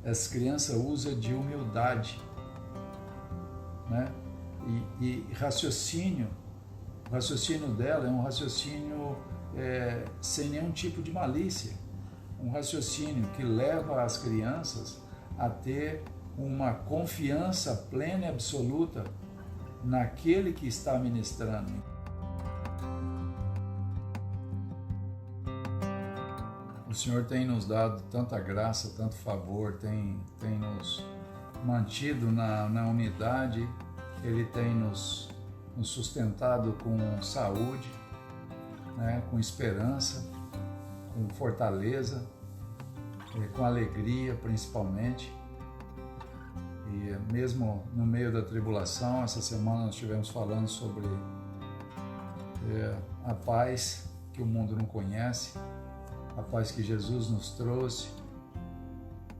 essa criança usa de humildade, né? E o raciocínio dela é um raciocínio sem nenhum tipo de malícia, um raciocínio que leva as crianças a ter uma confiança plena e absoluta naquele que está ministrando. O Senhor tem nos dado tanta graça, tanto favor, tem nos mantido na unidade, Ele tem nos sustentado com saúde, né, com esperança, com fortaleza, com alegria principalmente. E mesmo no meio da tribulação, essa semana nós estivemos falando sobre a paz que o mundo não conhece, a paz que Jesus nos trouxe,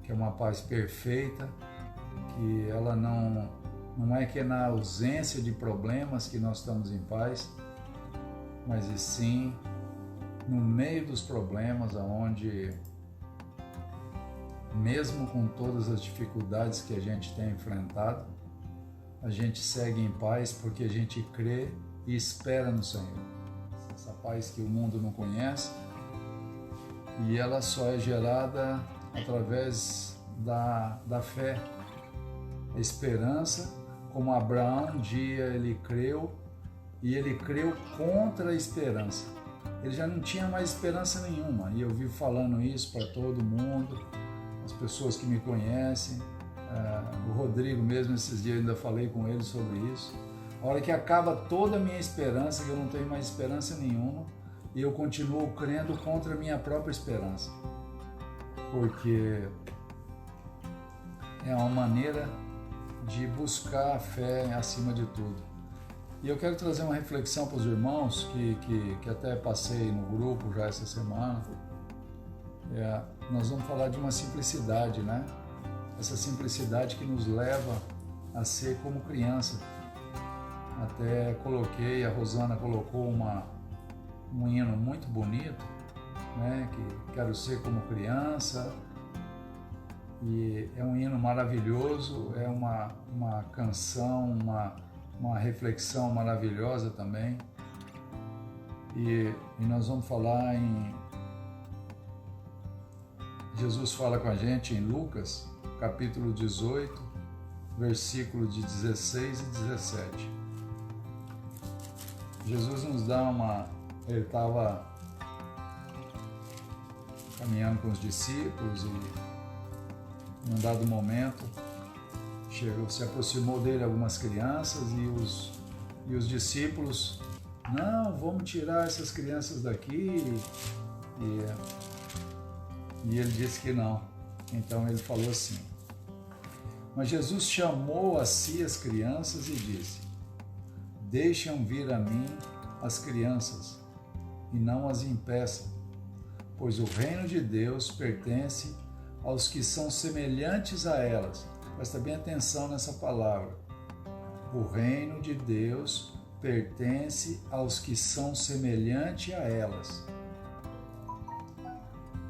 que é uma paz perfeita, que ela não é que é na ausência de problemas que nós estamos em paz, mas e sim no meio dos problemas, onde mesmo com todas as dificuldades que a gente tem enfrentado, a gente segue em paz porque a gente crê e espera no Senhor. Essa paz que o mundo não conhece, e ela só é gerada através da fé, a esperança, como Abraão um dia ele creu, e ele creu contra a esperança. Ele já não tinha mais esperança nenhuma, e eu vivo falando isso para todo mundo, as pessoas que me conhecem, o Rodrigo mesmo, esses dias eu ainda falei com ele sobre isso. A hora que acaba toda a minha esperança, que eu não tenho mais esperança nenhuma, e eu continuo crendo contra a minha própria esperança, porque é uma maneira de buscar a fé acima de tudo. E eu quero trazer uma reflexão para os irmãos, que até passei no grupo já essa semana. Nós vamos falar de uma simplicidade, né? Essa simplicidade que nos leva a ser como criança. Até coloquei, a Rosana colocou um hino muito bonito, né? Que quero ser como criança. E é um hino maravilhoso, é uma canção, uma reflexão maravilhosa também. E nós vamos falar Jesus fala com a gente em Lucas, capítulo 18, versículo de 16 e 17. Jesus nos dá ele estava caminhando com os discípulos e, num dado momento, se aproximou dele algumas crianças e os discípulos, não, vamos tirar essas crianças daqui. E ele disse que não. Então ele falou assim: mas Jesus chamou a si as crianças e disse: deixem vir a mim as crianças e não as impeçam, pois o reino de Deus pertence aos que são semelhantes a elas. Presta bem atenção nessa palavra. O reino de Deus pertence aos que são semelhantes a elas.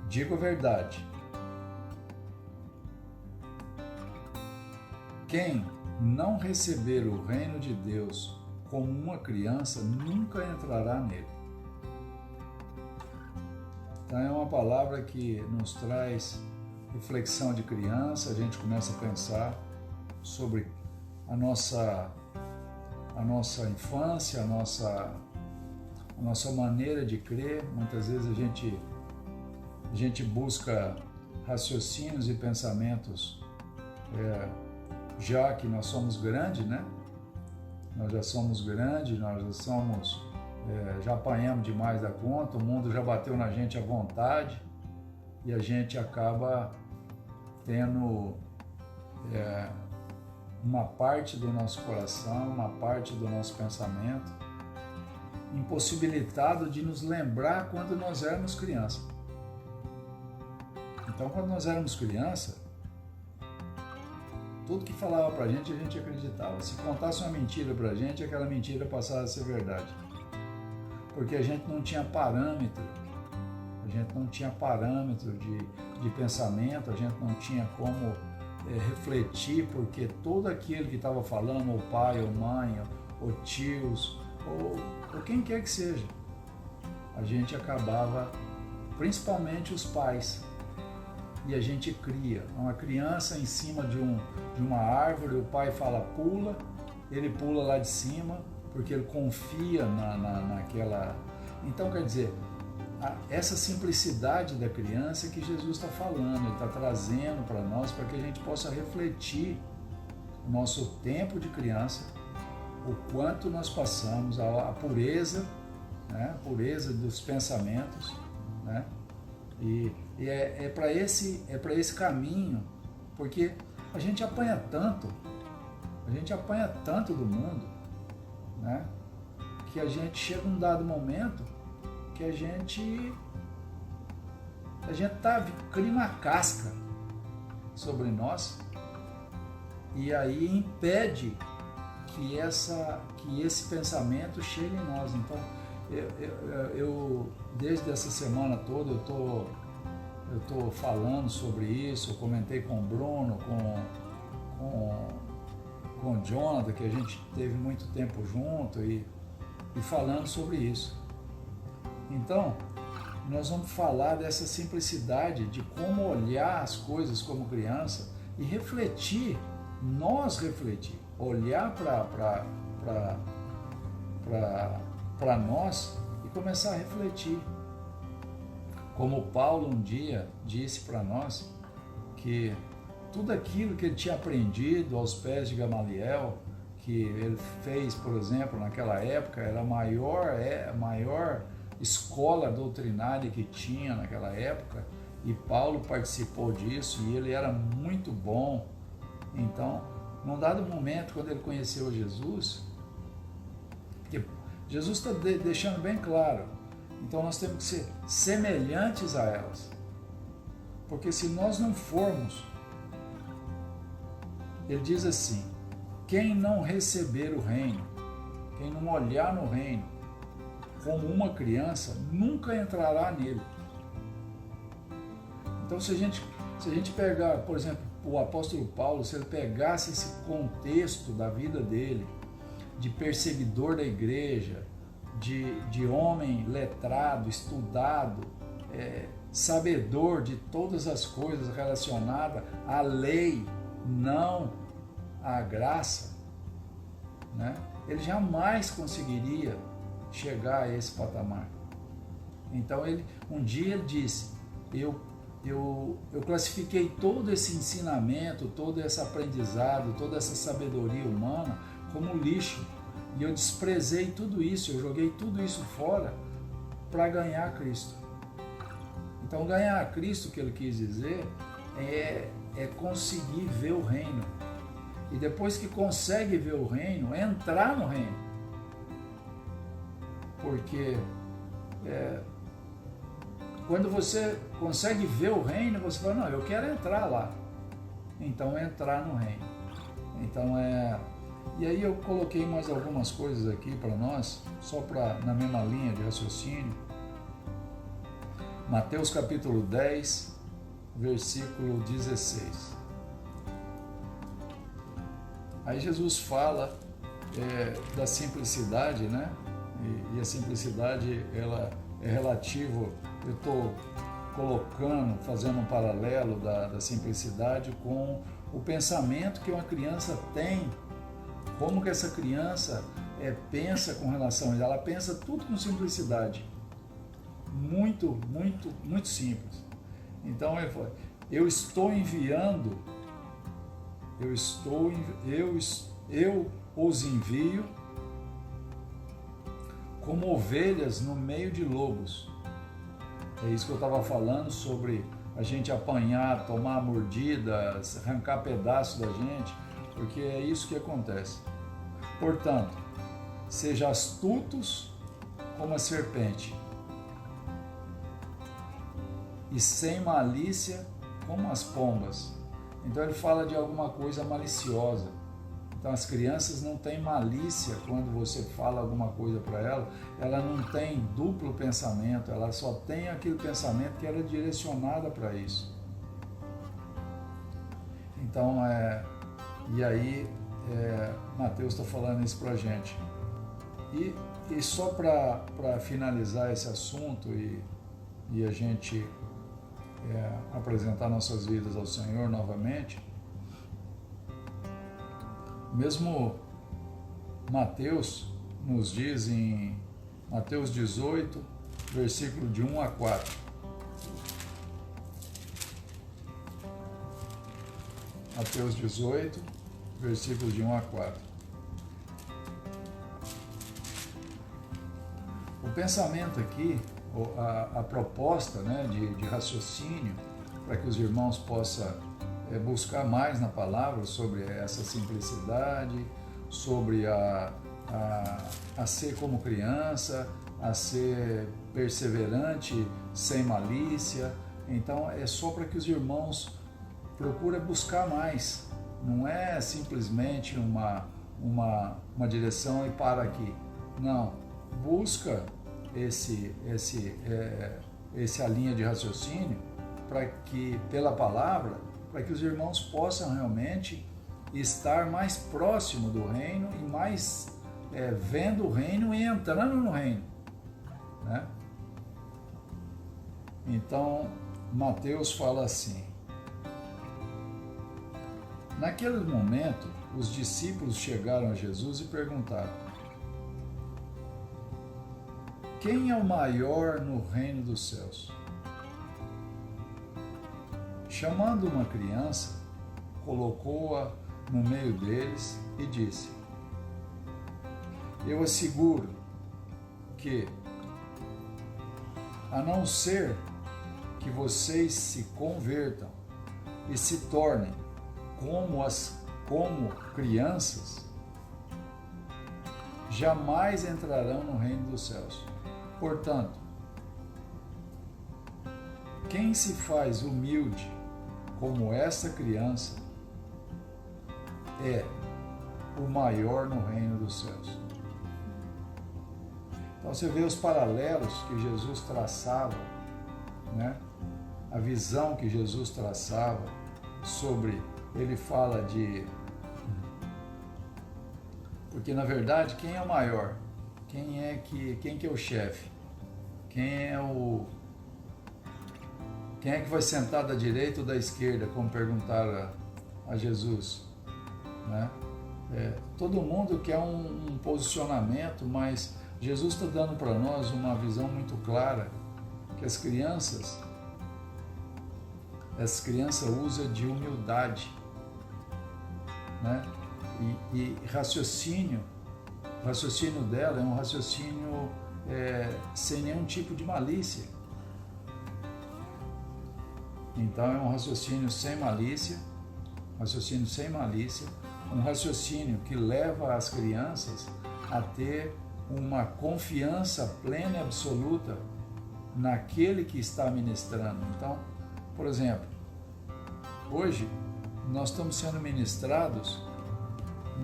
Digo a verdade. Quem não receber o reino de Deus como uma criança nunca entrará nele. Então é uma palavra que nos traz reflexão de criança. A gente começa a pensar sobre a nossa infância, a nossa maneira de crer. Muitas vezes a gente busca raciocínios e pensamentos já que nós somos grandes, né? Nós já somos grandes, já apanhamos demais da conta, o mundo já bateu na gente à vontade e a gente acaba tendo uma parte do nosso coração, uma parte do nosso pensamento impossibilitado de nos lembrar quando nós éramos crianças. Então, quando nós éramos crianças, tudo que falava pra gente, a gente acreditava. Se contasse uma mentira pra gente, aquela mentira passava a ser verdade. Porque a gente não tinha parâmetro, a gente não tinha parâmetro de pensamento, a gente não tinha como refletir, porque todo aquele que estava falando, ou pai, ou mãe, ou tios, ou quem quer que seja, a gente acabava, principalmente os pais, e a gente cria uma criança em cima de uma árvore, o pai fala pula, ele pula lá de cima, porque ele confia naquela... Então, quer dizer, essa simplicidade da criança que Jesus está falando, Ele está trazendo para nós, para que a gente possa refletir o nosso tempo de criança, o quanto nós passamos, a pureza, né? A pureza dos pensamentos, né? E é para esse caminho, porque a gente apanha tanto do mundo, né? Que a gente chega um dado momento que a gente cria uma casca sobre nós e aí impede que esse pensamento chegue em nós. Então, eu desde essa semana toda eu tô falando sobre isso, eu comentei com o Bruno, com o Jonathan, que a gente teve muito tempo junto e falando sobre isso. Então, nós vamos falar dessa simplicidade de como olhar as coisas como criança e refletir, olhar para nós e começar a refletir. Como Paulo um dia disse para nós que tudo aquilo que ele tinha aprendido aos pés de Gamaliel, que ele fez, por exemplo, naquela época, era a maior escola doutrinária que tinha naquela época, e Paulo participou disso e ele era muito bom. Então, num dado momento, quando ele conheceu Jesus, porque Jesus está deixando bem claro, então nós temos que ser semelhantes a elas, porque se nós não formos, ele diz assim: quem não receber o reino, quem não olhar no reino como uma criança, nunca entrará nele. Então, se a gente pegar, por exemplo, o apóstolo Paulo, se ele pegasse esse contexto da vida dele, de perseguidor da igreja, de homem letrado, estudado, sabedor de todas as coisas relacionadas à lei, não à graça, né? Ele jamais conseguiria chegar a esse patamar. Então um dia ele disse: eu classifiquei todo esse ensinamento, todo esse aprendizado, toda essa sabedoria humana como lixo, e eu desprezei tudo isso, eu joguei tudo isso fora para ganhar Cristo. Então, ganhar a Cristo, que ele quis dizer, é conseguir ver o reino. E depois que consegue ver o reino, entrar no reino. Porque quando você consegue ver o reino, você fala: não, eu quero entrar lá. Então, entrar no reino. Então, E aí eu coloquei mais algumas coisas aqui para nós, só na mesma linha de raciocínio. Mateus capítulo 10, versículo 16. Aí Jesus fala da simplicidade, né? E a simplicidade, ela é relativa, eu estou fazendo um paralelo da simplicidade com o pensamento que uma criança tem. Como que essa criança pensa com relação a ela pensa tudo com simplicidade. Muito, muito, muito simples. Então ele fala: eu os envio como ovelhas no meio de lobos. É isso que eu estava falando sobre a gente apanhar, tomar mordidas, arrancar pedaços da gente, porque é isso que acontece. Portanto, sejam astutos como a serpente e sem malícia como as pombas. Então ele fala de alguma coisa maliciosa. Então as crianças não têm malícia quando você fala alguma coisa para ela não tem duplo pensamento, ela só tem aquele pensamento que era direcionada para isso. Então, Mateus está falando isso para a gente. E só para finalizar esse assunto e a gente apresentar nossas vidas ao Senhor novamente, mesmo Mateus nos diz em Mateus 18, versículo de 1 a 4. Mateus 18, versículo de 1 a 4. O pensamento aqui, a proposta, né, de raciocínio, para que os irmãos possam buscar mais na palavra sobre essa simplicidade, sobre a ser como criança, a ser perseverante, sem malícia. Então é só para que os irmãos procurem buscar mais. Não é simplesmente uma direção e para aqui. Não, busca essa linha de raciocínio para que, pela palavra, para que os irmãos possam realmente estar mais próximo do reino e mais vendo o reino e entrando no reino, né? Então, Mateus fala assim: naquele momento, os discípulos chegaram a Jesus e perguntaram: quem é o maior no reino dos céus? Chamando uma criança, colocou-a no meio deles e disse: eu asseguro que, a não ser que vocês se convertam e se tornem como crianças, jamais entrarão no reino dos céus. Portanto, quem se faz humilde como essa criança é o maior no reino dos céus. Então você vê os paralelos que Jesus traçava, né? A visão que Jesus traçava sobre, ele fala de... Porque na verdade, quem é o maior? Quem que é o chefe? Quem é que vai sentar da direita ou da esquerda, como perguntaram a Jesus, né? Todo mundo quer um posicionamento, mas Jesus está dando para nós uma visão muito clara, que as crianças usam de humildade, né? E raciocínio dela é um raciocínio sem nenhum tipo de malícia. Então é um raciocínio sem malícia, um raciocínio que leva as crianças a ter uma confiança plena e absoluta naquele que está ministrando. Então, por exemplo, hoje nós estamos sendo ministrados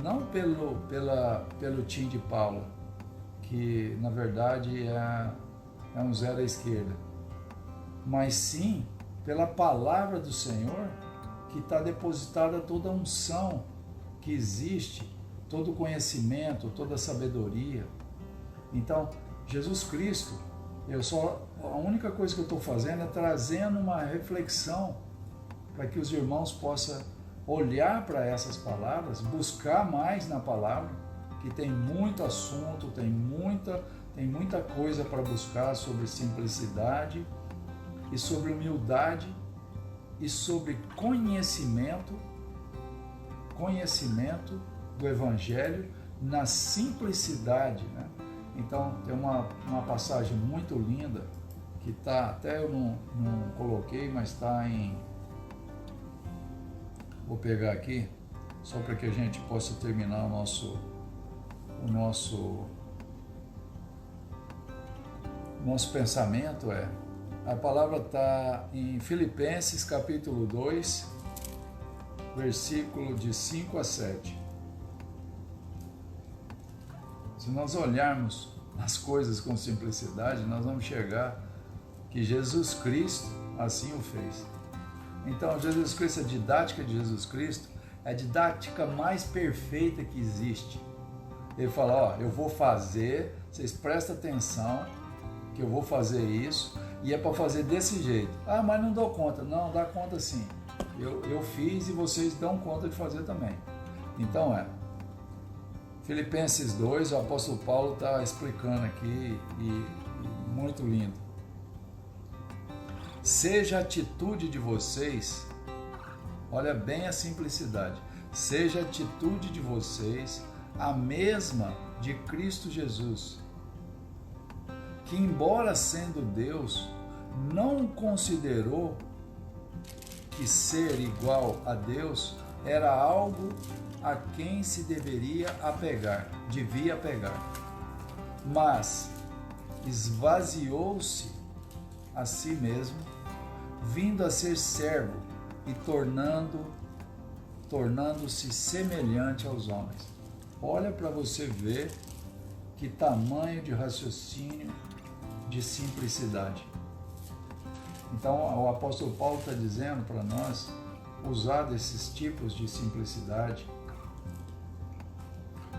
não pelo Tim de Paula, que na verdade é um zero à esquerda, mas sim pela palavra do Senhor, que está depositada toda a unção que existe, todo o conhecimento, toda a sabedoria. Então, Jesus Cristo, a única coisa que eu estou fazendo é trazendo uma reflexão para que os irmãos possam olhar para essas palavras, buscar mais na palavra, que tem muito assunto, tem muita coisa para buscar sobre simplicidade e sobre humildade e sobre conhecimento do Evangelho na simplicidade, né? Então tem uma passagem muito linda que está, até eu não coloquei, mas está em... Vou pegar aqui, só para que a gente possa terminar o nosso pensamento. A palavra está em Filipenses capítulo 2, versículo de 5 a 7. Se nós olharmos as coisas com simplicidade, nós vamos chegar que Jesus Cristo assim o fez. Então, Jesus Cristo, a didática de Jesus Cristo é a didática mais perfeita que existe. Ele fala, ó, eu vou fazer, vocês prestem atenção que eu vou fazer isso e é para fazer desse jeito. Ah, mas não dou conta. Não, dá conta sim. Eu fiz e vocês dão conta de fazer também. Então Filipenses 2, o apóstolo Paulo está explicando aqui e muito lindo. Seja a atitude de vocês, olha bem a simplicidade, seja a atitude de vocês a mesma de Cristo Jesus, que embora sendo Deus, não considerou que ser igual a Deus era algo a quem se devia apegar, mas esvaziou-se a si mesmo, vindo a ser servo e tornando-se semelhante aos homens. Olha para você ver que tamanho de raciocínio, de simplicidade. Então o apóstolo Paulo está dizendo para nós usar desses tipos de simplicidade,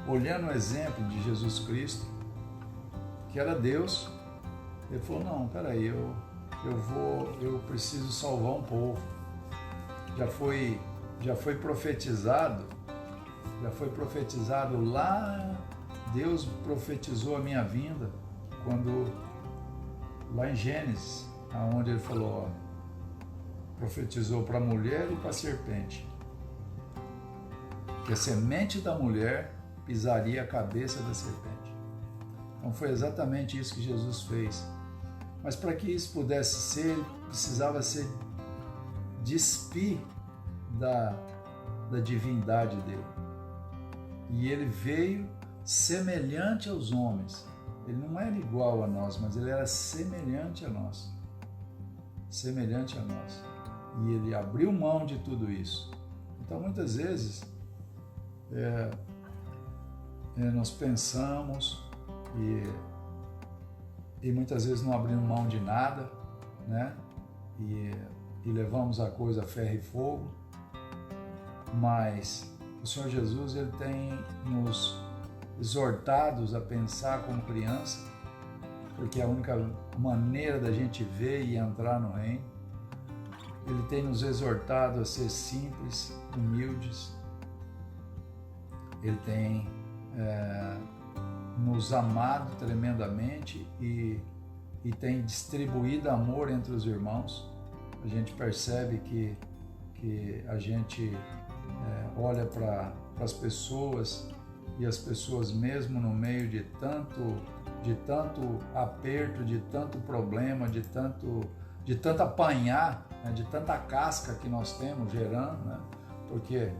olhando o exemplo de Jesus Cristo, que era Deus. Ele falou, não, peraí, eu preciso salvar um povo. Já foi profetizado lá, Deus profetizou a minha vinda, lá em Gênesis, onde ele falou, profetizou para a mulher e para a serpente, que a semente da mulher pisaria a cabeça da serpente. Então foi exatamente isso que Jesus fez. Mas para que isso pudesse ser, ele precisava se despir da divindade dele. E ele veio semelhante aos homens. Ele não era igual a nós, mas ele era semelhante a nós. Semelhante a nós. E ele abriu mão de tudo isso. Então, muitas vezes, nós pensamos e muitas vezes não abrimos mão de nada, né? E levamos a coisa a ferro e fogo, mas o Senhor Jesus, ele tem nos exortados a pensar como criança, porque é a única maneira da gente ver e entrar no reino. Ele tem nos exortado a ser simples, humildes. Ele tem nos amado tremendamente e tem distribuído amor entre os irmãos. A gente percebe que a gente olha para as pessoas e as pessoas mesmo no meio de tanto aperto, de tanto problema, de tanto apanhar, né, de tanta casca que nós temos gerando, né? Porque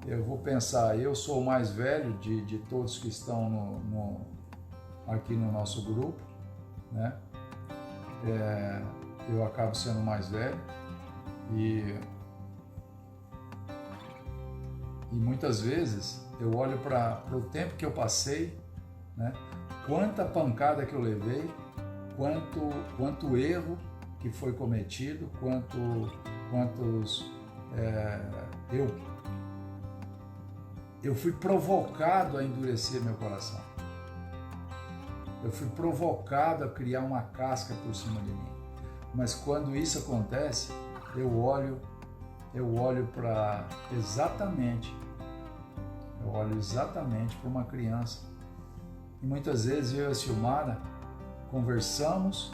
eu vou pensar, eu sou o mais velho de todos que estão aqui no nosso grupo, né? Eu acabo sendo o mais velho e muitas vezes eu olho para o tempo que eu passei, né? Quanta pancada que eu levei, quanto erro que foi cometido, quantos eu fui provocado a endurecer meu coração. Eu fui provocado a criar uma casca por cima de mim. Mas quando isso acontece, eu olho exatamente para uma criança. E muitas vezes eu e a Silmara conversamos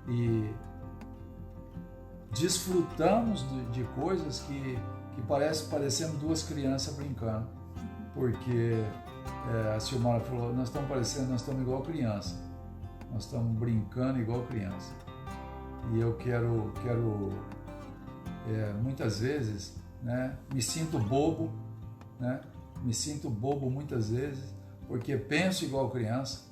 e desfrutamos de coisas que parecemos duas crianças brincando. Porque a Silmara falou, nós estamos igual criança. Nós estamos brincando igual criança. E eu quero muitas vezes, né, me sinto bobo, né? Me sinto bobo muitas vezes, porque penso igual criança,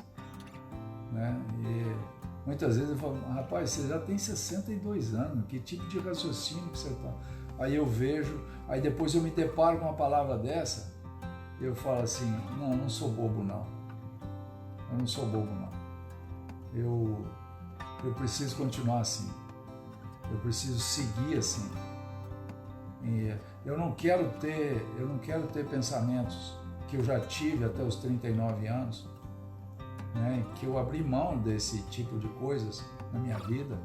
né? E muitas vezes eu falo, rapaz, você já tem 62 anos, que tipo de raciocínio que você está? Aí eu vejo, aí depois eu me deparo com uma palavra dessa, eu falo assim, não sou bobo não. Eu não sou bobo, não. Eu preciso continuar assim. Eu preciso seguir assim. E eu não quero ter pensamentos que eu já tive até os 39 anos, né, que eu abri mão desse tipo de coisas na minha vida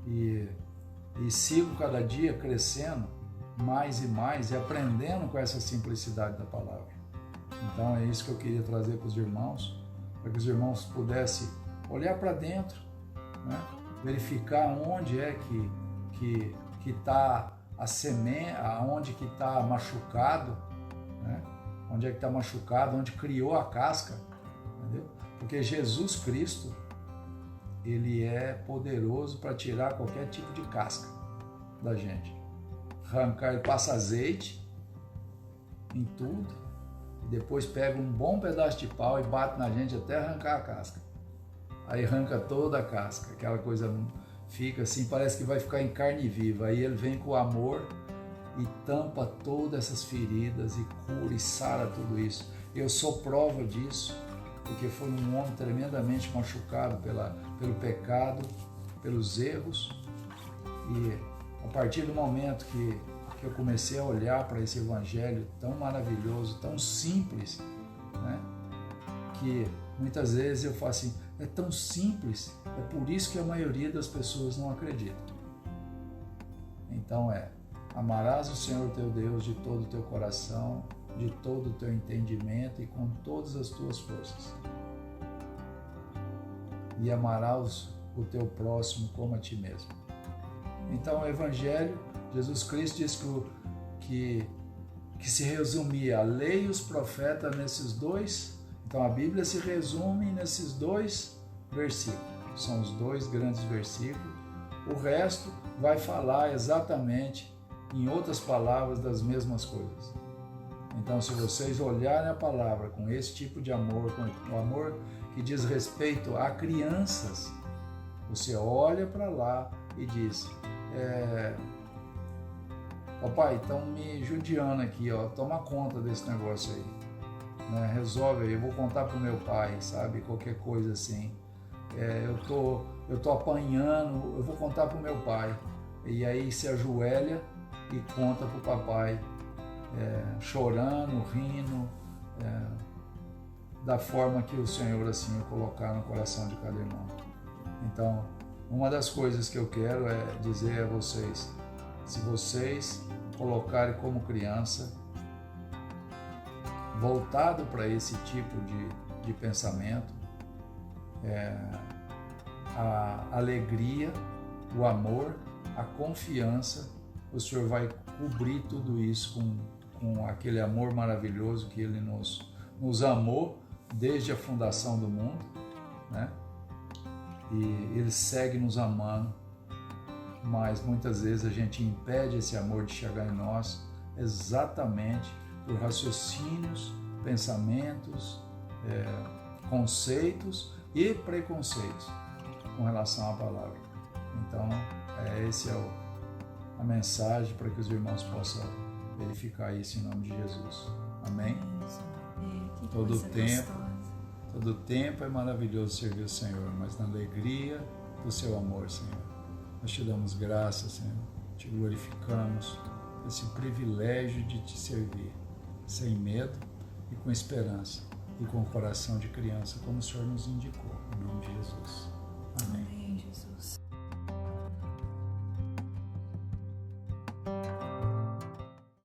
e sigo cada dia crescendo mais e mais e aprendendo com essa simplicidade da palavra. Então é isso que eu queria trazer para os irmãos, para que os irmãos pudessem olhar para dentro, né, verificar onde é que está a semente, onde que está machucado, né? Onde é que está machucado, onde criou a casca, entendeu? Porque Jesus Cristo, ele é poderoso para tirar qualquer tipo de casca da gente. Arrancar, ele passa azeite em tudo e depois pega um bom pedaço de pau e bate na gente até arrancar a casca. Aí arranca toda a casca, aquela coisa fica assim, parece que vai ficar em carne viva. Aí ele vem com o amor e tampa todas essas feridas e cura e sara tudo isso. Eu sou prova disso, porque foi um homem tremendamente machucado pelo pecado, pelos erros, e a partir do momento que eu comecei a olhar para esse evangelho tão maravilhoso, tão simples, né, que muitas vezes eu falo assim, é tão simples, é por isso que a maioria das pessoas não acredita. Então amarás o Senhor teu Deus de todo o teu coração, de todo o teu entendimento e com todas as tuas forças. E amarás o teu próximo como a ti mesmo. Então o Evangelho, Jesus Cristo diz que se resumia a lei e os profetas nesses dois. Então a Bíblia se resume nesses dois versículos. São os dois grandes versículos. O resto vai falar exatamente, em outras palavras, das mesmas coisas. Então, se vocês olharem a palavra com esse tipo de amor, com o amor que diz respeito a crianças, você olha para lá e diz, papai, estão me judiando aqui, ó, toma conta desse negócio aí, né? Resolve aí, eu vou contar pro meu pai, sabe, qualquer coisa assim, eu tô apanhando, eu vou contar pro meu pai, e aí se ajoelha e conta pro papai, chorando, rindo, da forma que o Senhor assim o colocar no coração de cada irmão. Então, uma das coisas que eu quero é dizer a vocês, se vocês colocarem como criança, voltado para esse tipo de pensamento, a alegria, o amor, a confiança, o Senhor vai cobrir tudo isso com aquele amor maravilhoso que Ele nos amou desde a fundação do mundo, né? E Ele segue nos amando, mas muitas vezes a gente impede esse amor de chegar em nós exatamente por raciocínios, pensamentos, conceitos e preconceitos com relação à palavra. Então, essa é a mensagem para que os irmãos possam verificar isso em nome de Jesus. Amém? Todo tempo é maravilhoso servir o Senhor, mas na alegria do seu amor, Senhor. Nós te damos graças, Senhor, te glorificamos por esse privilégio de te servir, sem medo e com esperança, e com o coração de criança, como o Senhor nos indicou, em nome de Jesus.